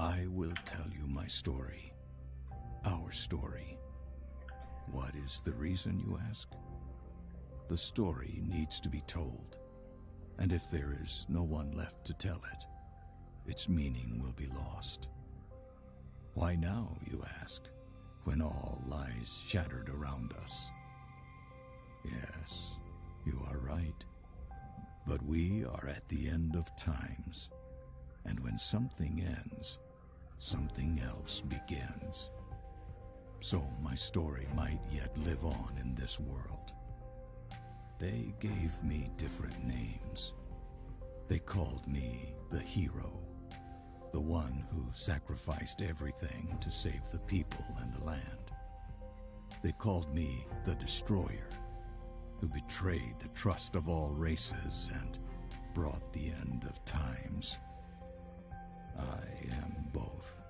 I will tell you my story. Our story. What is the reason, you ask? The story needs to be told, and if there is no one left to tell it, its meaning will be lost. Why now, you ask, when all lies shattered around us? Yes, you are right. But we are at the end of times, and when something ends, something else begins. So my story might yet live on in this world. They gave me different names. They called me the hero, the one who sacrificed everything to save the people and the land. They called me the destroyer, who betrayed the trust of all races and brought the end of times. I am both,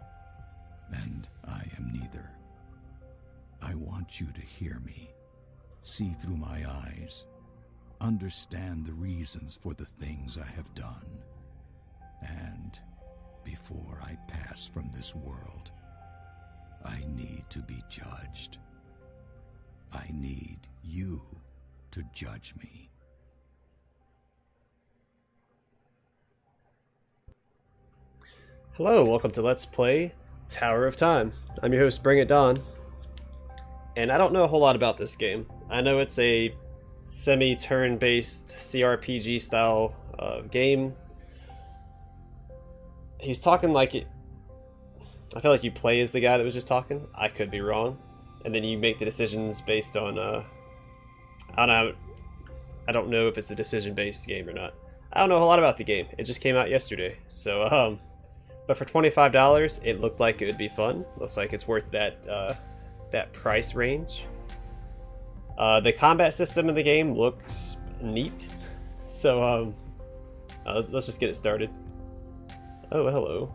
and I am neither. I want you to hear me, see through my eyes, understand the reasons for the things I have done, and before I pass from this world, I need to be judged. I need you to judge me. Hello, welcome to Let's Play Tower of Time. I'm your host, BringItDon, and I don't know a whole lot about this game. I know it's a semi-turn-based CRPG style game. He's talking like it. I feel like you play as the guy that was just talking. I could be wrong. And then you make the decisions based on, I don't know if it's a decision-based game or not. I don't know a whole lot about the game. It just came out yesterday. So, but for $25, it looked like it would be fun. Looks like it's worth that price range. The combat system in the game looks neat. So, let's just get it started. Oh, hello.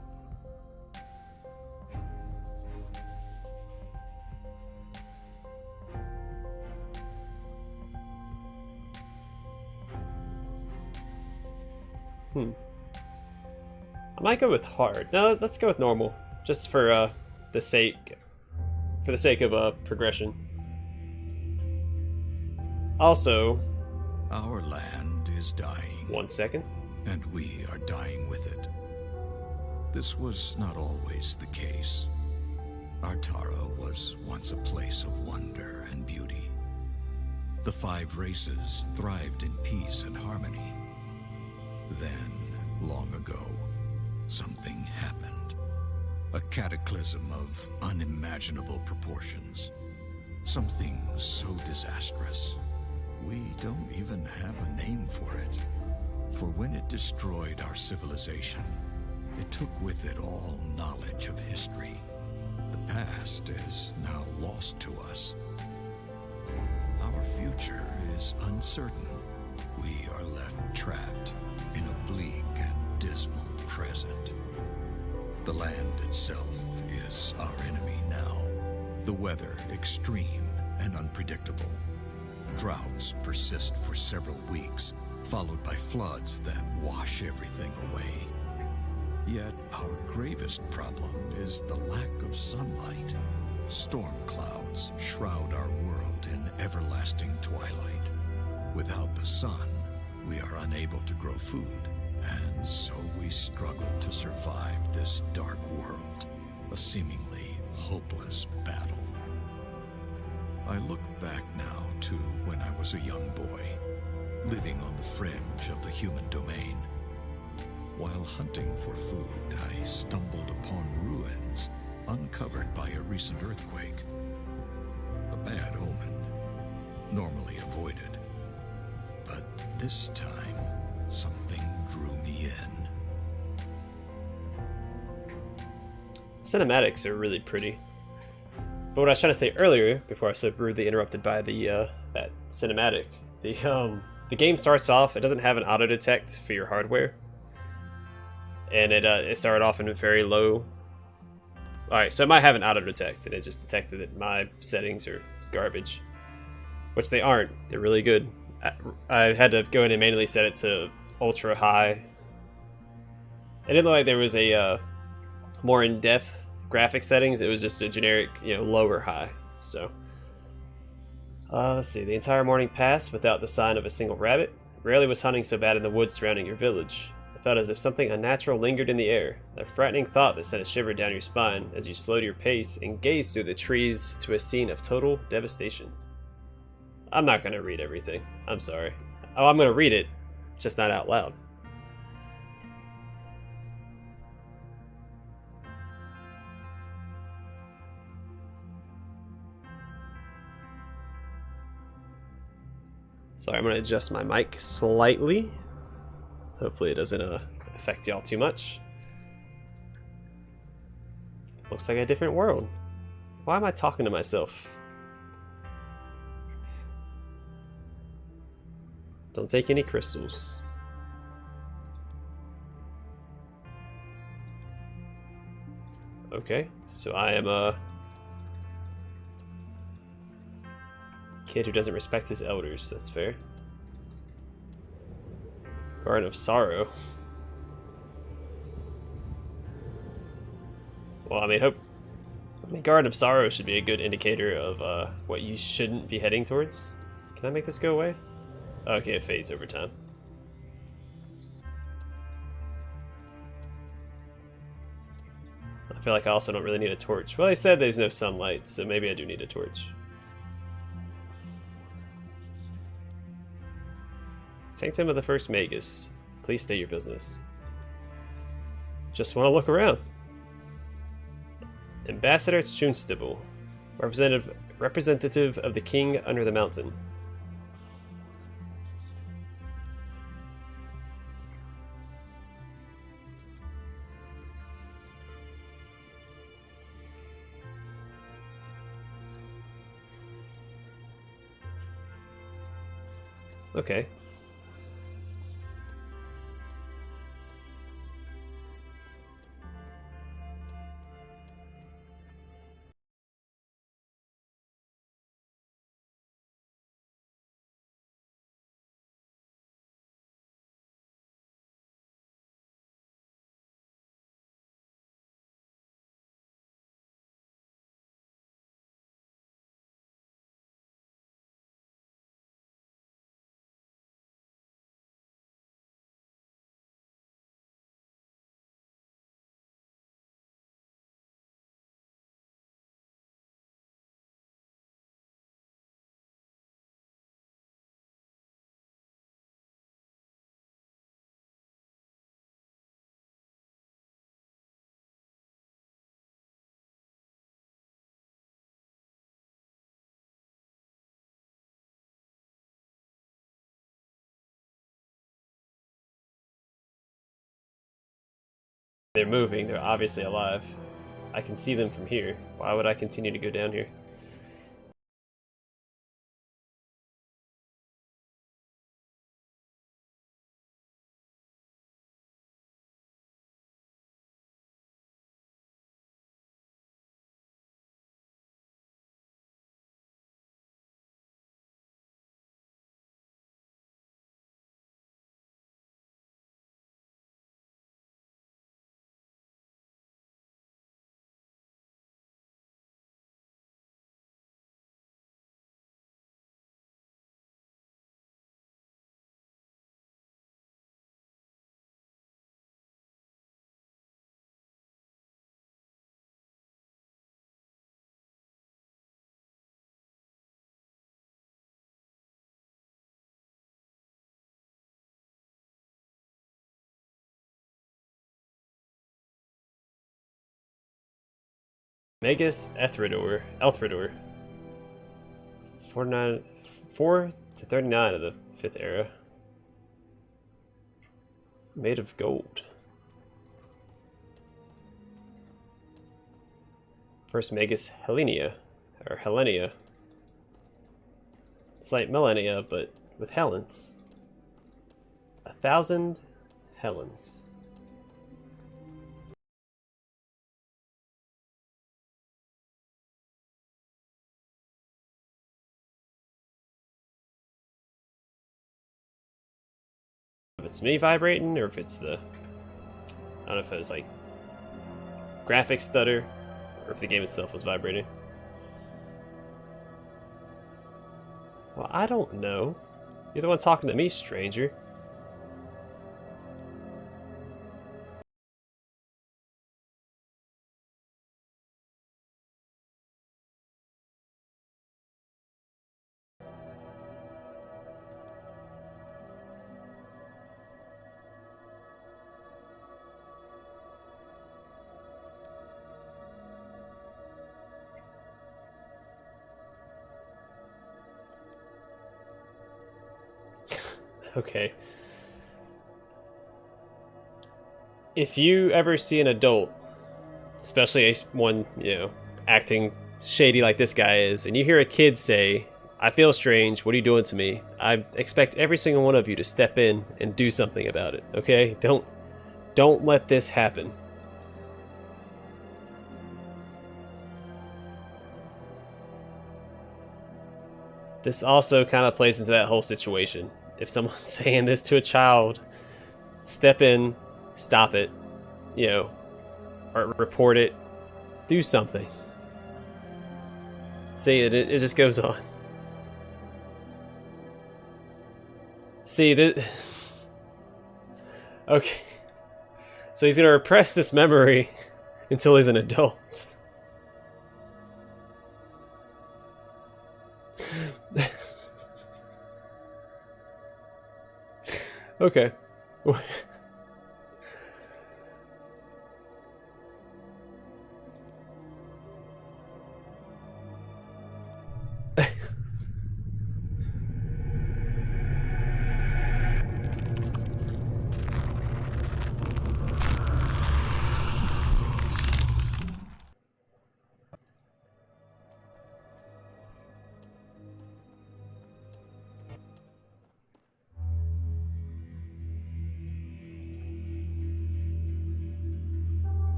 I might go with hard. No, let's go with normal, just for the sake of progression. Also, our land is dying. 1 second. And we are dying with it. This was not always the case. Artara was once a place of wonder and beauty. The 5 races thrived in peace and harmony. Then, long ago, something happened. A cataclysm of unimaginable proportions. Something so disastrous, we don't even have a name for it. For when it destroyed our civilization, it took with it all knowledge of history. The past is now lost to us. Our future is uncertain. We are left trapped in a bleak and dismal present. The land itself is our enemy now. The weather extreme and unpredictable. Droughts persist for several weeks, followed by floods that wash everything away. Yet our gravest problem is the lack of sunlight. Storm clouds shroud our world in everlasting twilight. Without the sun, we are unable to grow food, and so we struggle to survive this dark world, a seemingly hopeless battle. I look back now to when I was a young boy, living on the fringe of the human domain. While hunting for food, I stumbled upon ruins uncovered by a recent earthquake. A bad omen, normally avoided. But this time, something drew me in. Cinematics are really pretty. But what I was trying to say earlier, before I was so rudely interrupted by the that cinematic, the game starts off, it doesn't have an auto detect for your hardware. And it started off in a very low. Alright, so it might have an auto detect, and it just detected that my settings are garbage. Which they aren't. They're really good. I had to go in and manually set it to ultra high. It didn't look like there was a more in-depth graphic settings, it was just a generic, low or high. So, let's see. The entire morning passed without the sign of a single rabbit. Rarely was hunting so bad in the woods surrounding your village. It felt as if something unnatural lingered in the air, a frightening thought that sent a shiver down your spine as you slowed your pace and gazed through the trees to a scene of total devastation. I'm not going to read everything. I'm sorry. Oh, I'm going to read it, just not out loud. Sorry, I'm going to adjust my mic slightly. Hopefully it doesn't affect y'all too much. Looks like a different world. Why am I talking to myself? Don't take any crystals. Okay, so I am a kid who doesn't respect his elders. That's fair. Garden of Sorrow. Well, I mean, Garden of Sorrow should be a good indicator of what you shouldn't be heading towards. Can I make this go away? Okay, it fades over time. I feel like I also don't really need a torch. Well, they said there's no sunlight, so maybe I do need a torch. Sanctum of the First Magus. Please state your business. Just want to look around. Ambassador to Chunstable. Representative of the King under the mountain. Okay. They're moving, they're obviously alive. I can see them from here. Why would I continue to go down here? Magus Elthridor. 4 to 39 of the 5th era. Made of gold. First Magus Helenia. It's like Millennia, but with Helens. 1,000 Helens. If it's me vibrating, or if it's the... I don't know if it was like graphics stutter, or if the game itself was vibrating. Well, I don't know. You're the one talking to me, stranger. Okay. If you ever see an adult, especially one, acting shady like this guy is, and you hear a kid say, "I feel strange, what are you doing to me?" I expect every single one of you to step in and do something about it, okay? Don't let this happen. This also kind of plays into that whole situation. If someone's saying this to a child, step in, stop it, or report it, do something. See, it just goes on. See, okay. So he's gonna repress this memory until he's an adult. Okay.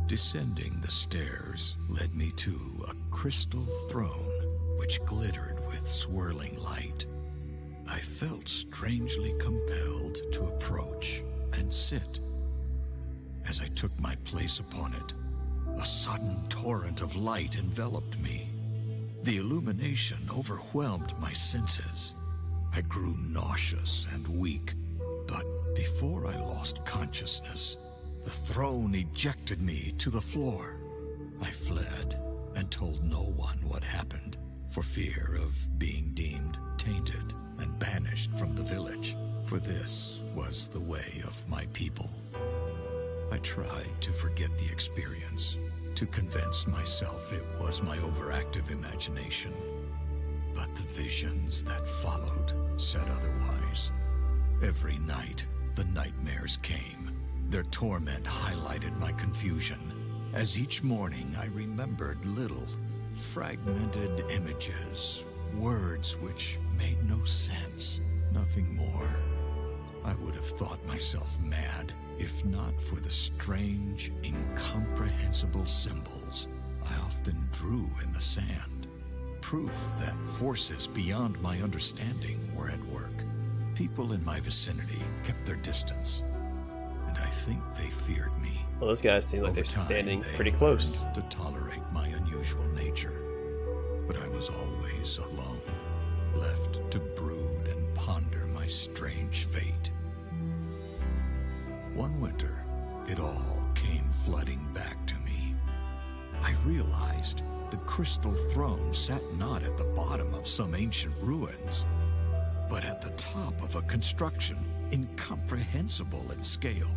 Descending the stairs led me to a crystal throne which glittered with swirling light. I felt strangely compelled to approach and sit. As I took my place upon it, a sudden torrent of light enveloped me. The illumination overwhelmed my senses. I grew nauseous and weak, but before I lost consciousness, the throne ejected me to the floor. I fled and told no one what happened, for fear of being deemed tainted and banished from the village, for this was the way of my people. I tried to forget the experience, to convince myself it was my overactive imagination. But the visions that followed said otherwise. Every night, the nightmares came. Their torment highlighted my confusion, as each morning I remembered little, fragmented images, words which made no sense, nothing more. I would have thought myself mad, if not for the strange, incomprehensible symbols I often drew in the sand. Proof that forces beyond my understanding were at work. People in my vicinity kept their distance, and I think they feared me. Well, those guys seem like Over they're time, standing they pretty close. learned to tolerate my unusual nature, but I was always alone, left to brood and ponder my strange fate. One winter, it all came flooding back to me. I realized the crystal throne sat not at the bottom of some ancient ruins, but at the top of a construction incomprehensible in scale.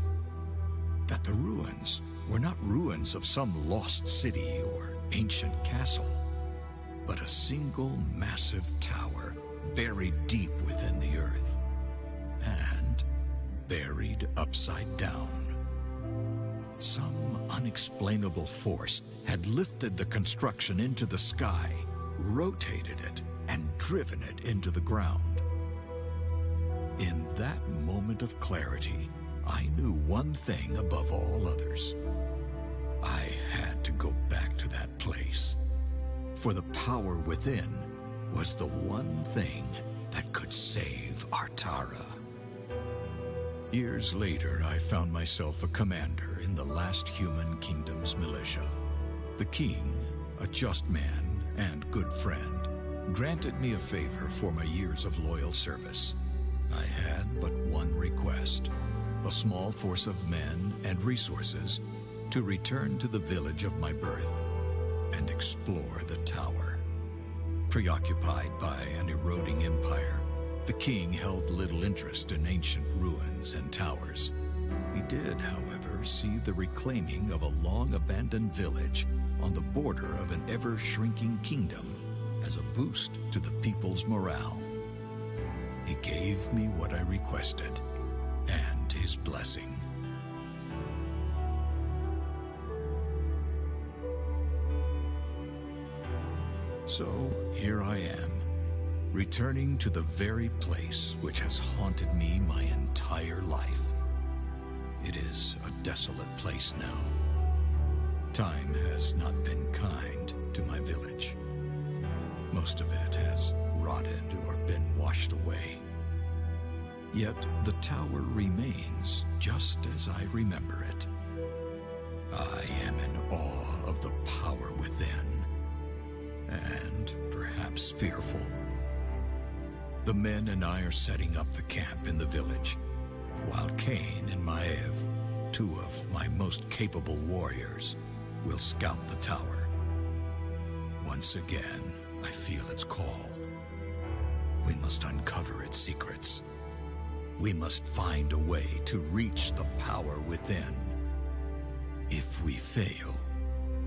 That the ruins were not ruins of some lost city or ancient castle, but a single massive tower buried deep within the earth, and buried upside down. Some unexplainable force had lifted the construction into the sky, rotated it, and driven it into the ground. In that moment of clarity, I knew one thing above all others. I had to go back to that place, for the power within was the one thing that could save Artara. Years later, I found myself a commander in the last human kingdom's militia. The king, a just man and good friend, granted me a favor for my years of loyal service. I had but one request: a small force of men and resources to return to the village of my birth and explore the tower. Preoccupied by an eroding empire, the king held little interest in ancient ruins and towers. He did, however, see the reclaiming of a long-abandoned village on the border of an ever-shrinking kingdom as a boost to the people's morale. He gave me what I requested, and his blessing. So here I am, returning to the very place which has haunted me my entire life. It is a desolate place now. Time has not been kind to my village. Most of it has rotted or been washed away. Yet the tower remains just as I remember it. I am in awe of the power within, and perhaps fearful. The men and I are setting up the camp in the village, while Kane and Maev, two of my most capable warriors, will scout the tower. Once again, I feel its call. We must uncover its secrets. We must find a way to reach the power within. If we fail,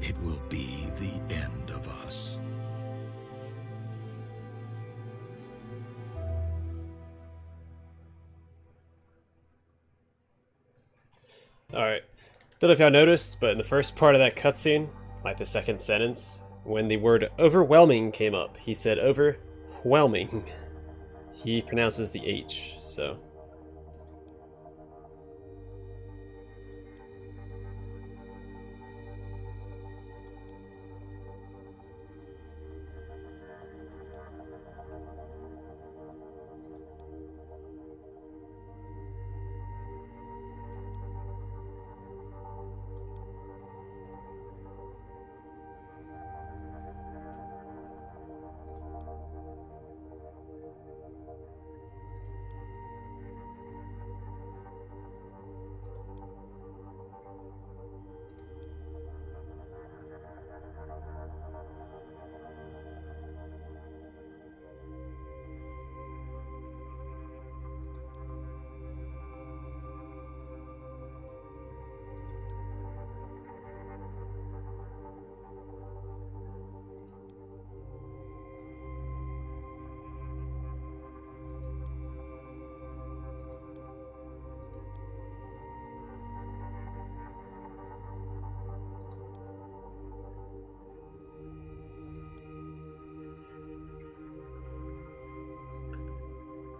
it will be the end of us. Alright. Don't know if y'all noticed, but in the first part of that cutscene, like the second sentence, when the word overwhelming came up, he said overwhelming. He pronounces the H, so.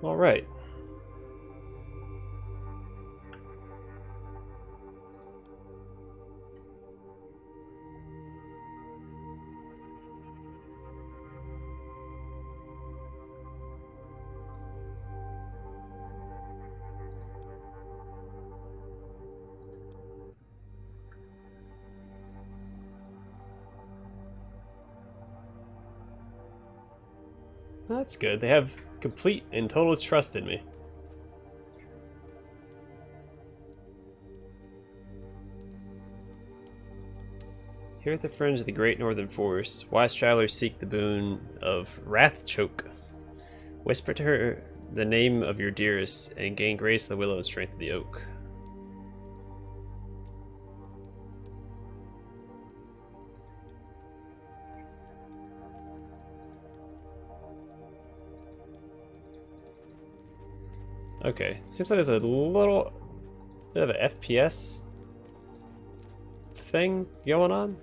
All right. That's good. They have complete and total trust in me. Here at the fringe of the Great Northern Forest, wise travelers seek the boon of Wrathchoke. Whisper to her the name of your dearest, and gain grace of the willow and strength of the oak. Okay, seems like there's a little bit of an FPS thing going on.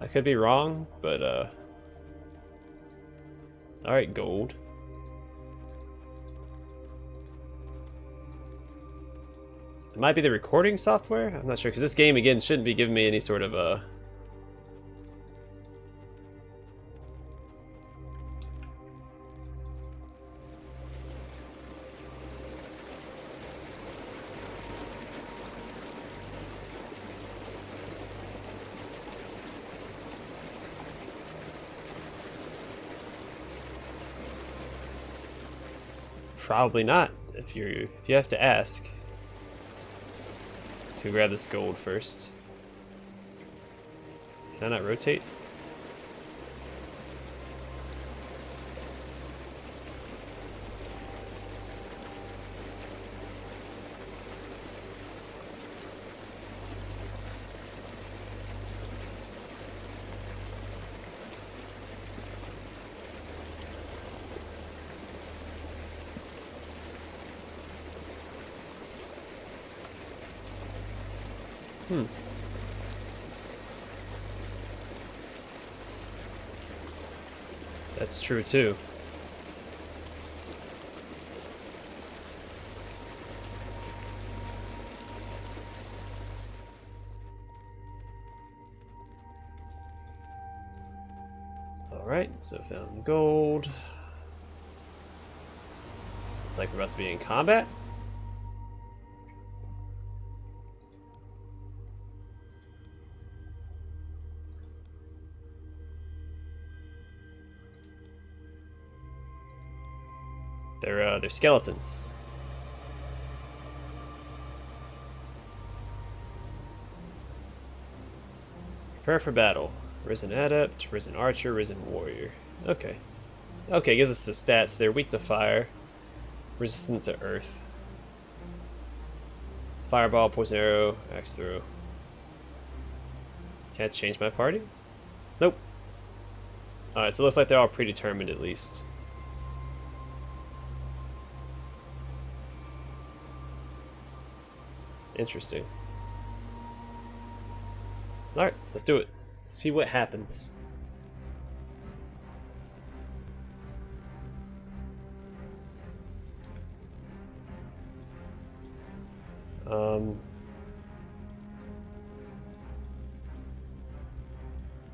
I could be wrong, but alright, gold. It might be the recording software? I'm not sure, because this game, again, shouldn't be giving me any sort of Probably not, if you have to ask. Let's go grab this gold first. Can I not rotate? That's true too. Alright, so found gold. Looks like we're about to be in combat. They're skeletons. Prepare for battle. Risen adept, risen archer, risen warrior. Okay. Okay, gives us the stats. They're weak to fire, resistant to earth. Fireball, poison arrow, axe throw. Can I change my party? Nope. Alright, so it looks like they're all predetermined at least. Interesting. Alright, let's do it. See what happens.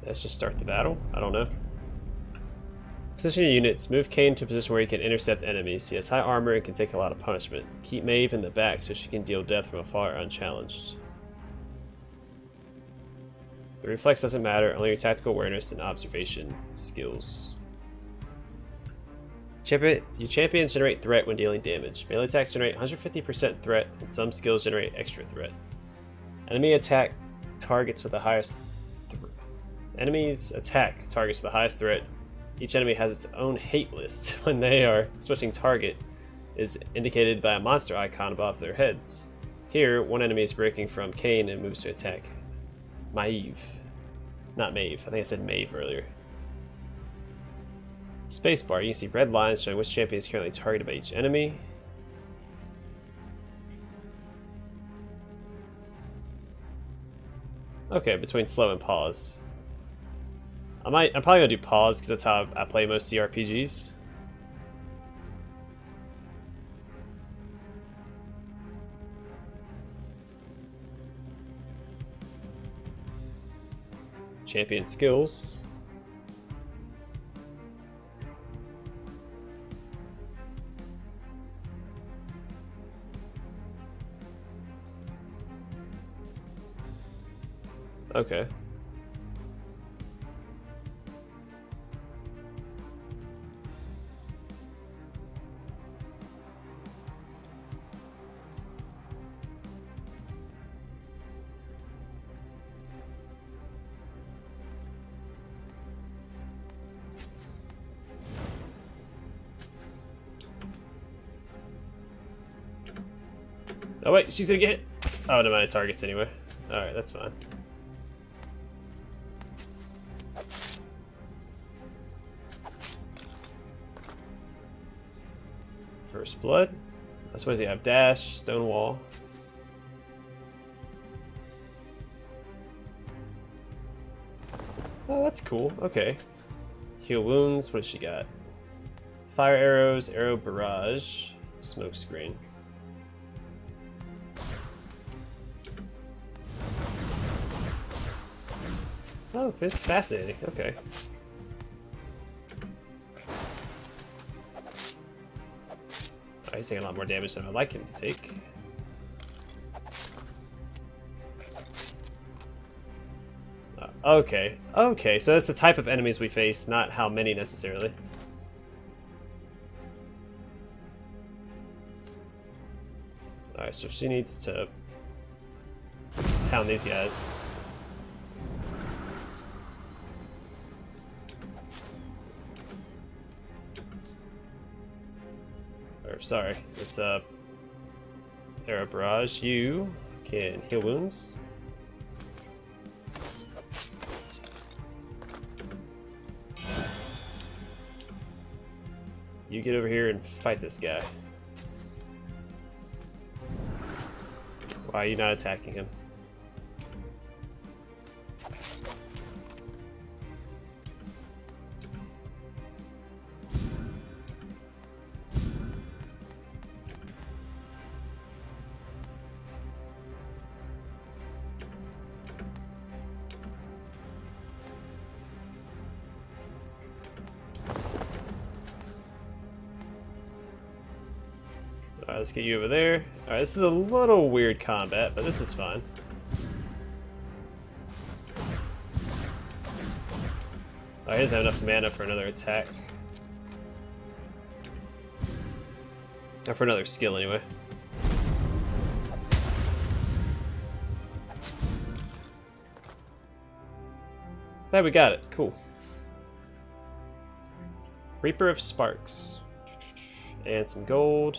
Let's just start the battle. I don't know. Position your units. Move Kane to a position where he can intercept enemies. He has high armor and can take a lot of punishment. Keep Maeve in the back so she can deal death from afar unchallenged. The reflex doesn't matter, only your tactical awareness and observation skills. Your champions generate threat when dealing damage. Melee attacks generate 150% threat, and some skills generate extra threat. Enemy attack targets with the highest. Enemies attack targets with the highest threat. Each enemy has its own hate list. When they are switching target, is indicated by a monster icon above their heads. Here, one enemy is breaking from Kane and moves to attack Maeve. Not Maeve. I think I said Maeve earlier. Spacebar. You can see red lines showing which champion is currently targeted by each enemy. Okay, between slow and pause. I'm probably gonna do pause because that's how I play most CRPGs. Champion skills. Okay. Oh wait, she's gonna get hit. Oh, no, my targets anyway. Alright, that's fine. First blood. I suppose you have dash, stone wall. Oh, that's cool. Okay. Heal wounds. What does she got? Fire arrows, arrow barrage, smoke screen. Oh, this is fascinating. Okay. Oh, he's taking a lot more damage than I'd like him to take. Okay. Okay, so that's the type of enemies we face, not how many necessarily. So she needs to pound these guys. Or sorry, it's Arrow Barrage. You can heal wounds. You get over here and fight this guy. Why are you not attacking him? Alright, let's get you over there. Alright, this is a little weird combat, but this is fine. Oh, he doesn't have enough mana for another attack. Or for another skill, anyway. Glad we got it. Cool. Reaper of Sparks. And some gold.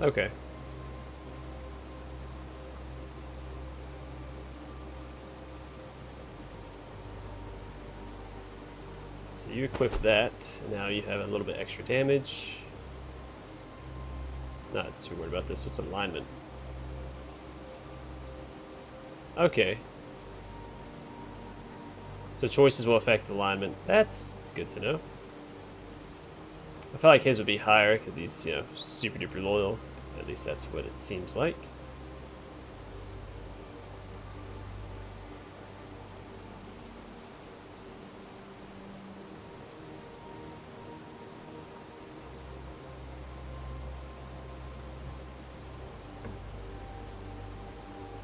Okay. So you equip that, and now you have a little bit extra damage. Not too worried about this, what's alignment? Okay. So choices will affect alignment. That's good to know. I felt like his would be higher because he's, you know, super duper loyal. At least that's what it seems like.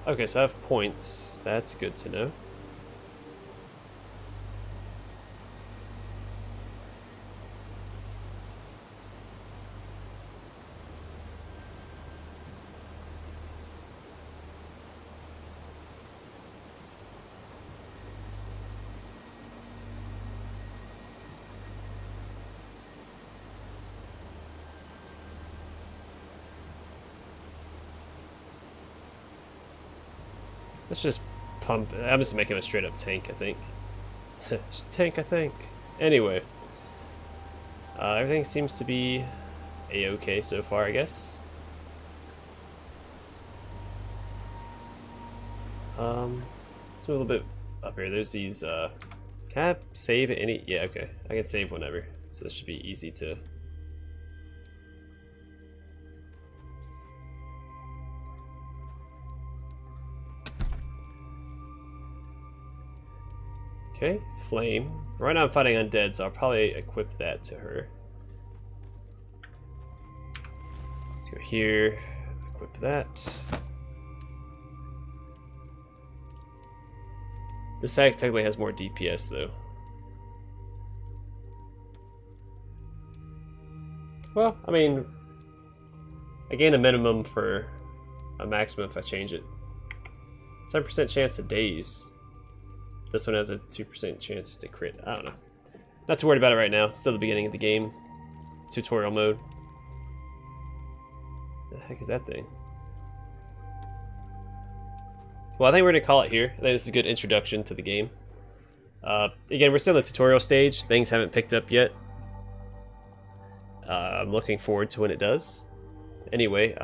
Okay, so I have points. That's good to know. Let's just pump. I'm just making him a straight up tank, I think. Tank, I think. Anyway. Everything seems to be a-okay so far, I guess. Let's move a little bit up here. There's these, can I save at any? Yeah, okay. I can save whenever. So this should be easy to... Okay, flame. Right now I'm fighting undead, so I'll probably equip that to her. Let's go here, equip that. This axe technically has more DPS though. Well, I mean, I gain a minimum for a maximum if I change it. 7% chance to daze. This one has a 2% chance to crit. I don't know. Not too worried about it right now. It's still the beginning of the game. Tutorial mode. The heck is that thing? Well, I think we're going to call it here. I think this is a good introduction to the game. Again, we're still in the tutorial stage. Things haven't picked up yet. I'm looking forward to when it does. Anyway,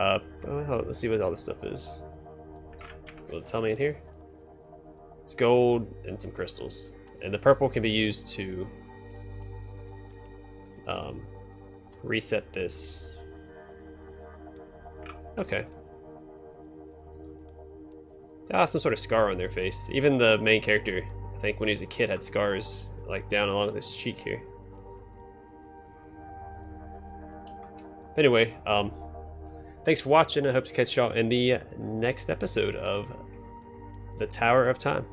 let's see what all this stuff is. Will it tell me in here? It's gold and some crystals. And the purple can be used to reset this. Okay. Ah, some sort of scar on their face. Even the main character, I think when he was a kid, had scars like down along this cheek here. Anyway, thanks for watching. I hope to catch y'all in the next episode of the Tower of Time.